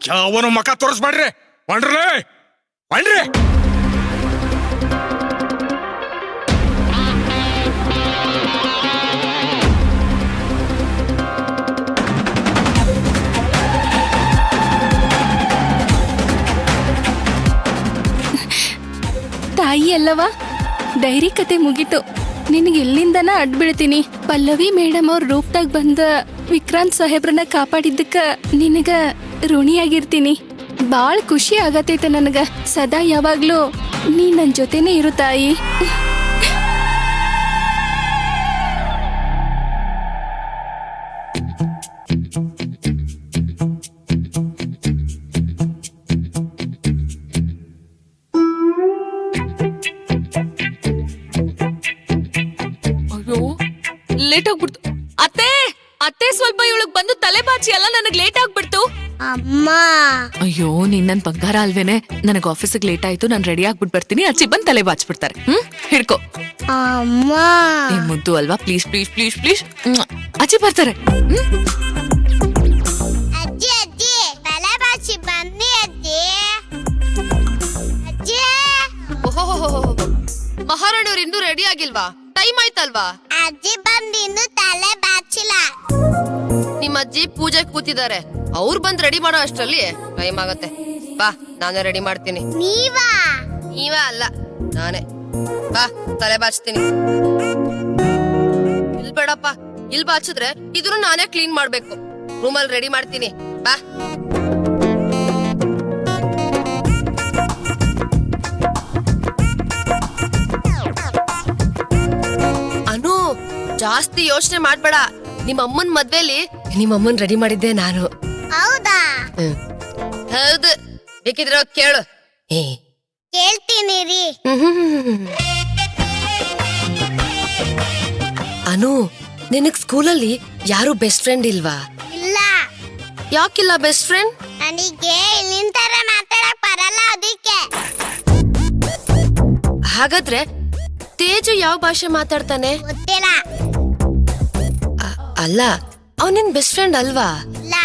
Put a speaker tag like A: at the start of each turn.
A: ಯಾವನು ಮಕ ತೋರಿಸ್ಬೇಡ್ರಿ. ಬಂಡ್ರಲೇ ಬಂಡ್ರಿ.
B: ತಾಯಿ ಅಲ್ಲವಾ, ಡೈರಿ ಕತೆ ಮುಗೀತು. ನಿನಗೆ ಎಲ್ಲಿಂದನ ಅಡ್ಬಿಡ್ತೀನಿ. ಪಲ್ಲವಿ ಮೇಡಮ್ ಅವ್ರ ರೂಪ್ದಾಗ ಬಂದ ವಿಕ್ರಾಂತ್ ಸಾಹೇಬ್ರನ್ನ ಕಾಪಾಡಿದ್ದಕ್ಕ ನಿನಗ ಋಣಿಯಾಗಿರ್ತೀನಿ. ಬಾಳ್ ಖುಷಿ ಆಗತೈತೆ ನನಗ. ಸದಾ ಯಾವಾಗ್ಲೂ ನೀ ನನ್ ಜೊತೆನೇ ಇರು ತಾಯಿ.
C: ಲೇಟ್ ಆಗ್ಬಿಡ್ತು ಅತ್ತೆ. ಅತ್ತೆ ಸ್ವಲ್ಪ ಇವಳಗ್ ಬಂದು ತಲೆ ಬಾಚಿ ಅಲ್ಲ, ನನಗ್ ಲೇಟ್ ಆಗ್ಬಿಡ್ತು.
D: ಅಮ್ಮ
C: ಅಯ್ಯೋ ನೀನ್ ನನ್ ಬಂಗಾರ ಅಲ್ವೇನೆ. ನನಗ್ ಆಫೀಸಿಗೆ ಲೇಟ್ ಆಯ್ತು, ನಾನ್ ರೆಡಿ ಆಗ್ಬಿಟ್ ಬರ್ತೀನಿ. ಅಜ್ಜಿ ಬಂದ್ ತಲೆ ಬಾಚ್ಬಿಡ್ತಾರೆ. ಹಿಡ್ಕೊ.
D: ಅಮ್ಮ
C: ಏ ಮುದ್ದು ಅಲ್ವಾ, ಪ್ಲೀಸ್ ಪ್ಲೀಸ್ ಪ್ಲೀಸ್ ಪ್ಲೀಸ್. ಅಜ್ಜಿ ಬರ್ತಾರೆ.
D: ಅಜ್ಜಿ ಅಜ್ಜಿ ತಲೆ ಬಾಚಿ ಬನ್ನಿ ಅಜ್ಜಿ. ಅಜ್ಜಿ
C: ಮಹಾರಾಣಿಯವ್ರು ಇನ್ನೂ ರೆಡಿ ಆಗಿಲ್ವಾ? ಟೈಮ್ ಆಯ್ತಲ್ವಾ?
D: ಅಜ್ಜಿ ಬಂದು ಇನ್ನು ತಲೆ ಬಾಚಿಲ್ಲ.
C: ನಿಮ್ ಅಜ್ಜಿ ಪೂಜೆ ಕೂತಿದ್ದಾರೆ. ಅವ್ರು ಬಂದ್ ರೆಡಿ ಮಾಡೋ ಅಷ್ಟ್ರಲ್ಲಿ ಟೈಮ್ ಆಗತ್ತೆ. ಬಾ ನಾನೇ ರೆಡಿ ಮಾಡ್ತೀನಿ. ನೀವಾ ಅಲ್ಲ, ನಾನೇ. ಬಾ ತಲೆ ಬಾಚ್ತೀನಿ. ಇಲ್ ಬೇಡಪ್ಪ, ಇಲ್ ಬಾಚಿದ್ರೆ ಇದನ್ನು ನಾನೇ ಕ್ಲೀನ್ ಮಾಡ್ಬೇಕು. ರೂಮಲ್ಲಿ ರೆಡಿ ಮಾಡ್ತೀನಿ. ಬಾ. ಅನು, ಜಾಸ್ತಿ ಯೋಚನೆ ಮಾಡ್ಬೇಡ. ನಿಮ್ಮ ಅಮ್ಮನ್ ಮದ್ವೆಲಿ ನಿಮ್ಮ ಅಮ್ಮನ್ ರೆಡಿ ಮಾಡಿದ್ದೆ ನಾನು.
D: ಹೌದಾ?
C: ಹೌದು, ಬೇಕಿದ್ರೆ ಕೇಳು.
D: ಕೇಳ್ತೀನಿ ರೀ.
C: ಅನು, ನಿನಗ್ ಸ್ಕೂಲಲ್ಲಿ ಯಾರು ಬೆಸ್ಟ್ ಫ್ರೆಂಡ್ ಇಲ್ವಾ?
D: ಇಲ್ಲ.
C: ಯಾಕಿಲ್ಲ ಬೆಸ್ಟ್ ಫ್ರೆಂಡ್?
D: ನನಗೆ ನಿನ್ ತರ ಮಾತಾಡಕ್ ಬರಲ್ಲ, ಅದಕ್ಕೆ.
C: ಹಾಗಾದ್ರೆ ತೇಜು ಯಾವ ಭಾಷೆ ಮಾತಾಡ್ತಾನೆ?
D: ಗೊತ್ತಿಲ್ಲ.
C: ಅಲ್ಲ, ಅವನಿನ್ ಬೆಸ್ಟ್ ಫ್ರೆಂಡ್ ಅಲ್ವಾ?
D: ಇಲ್ಲ.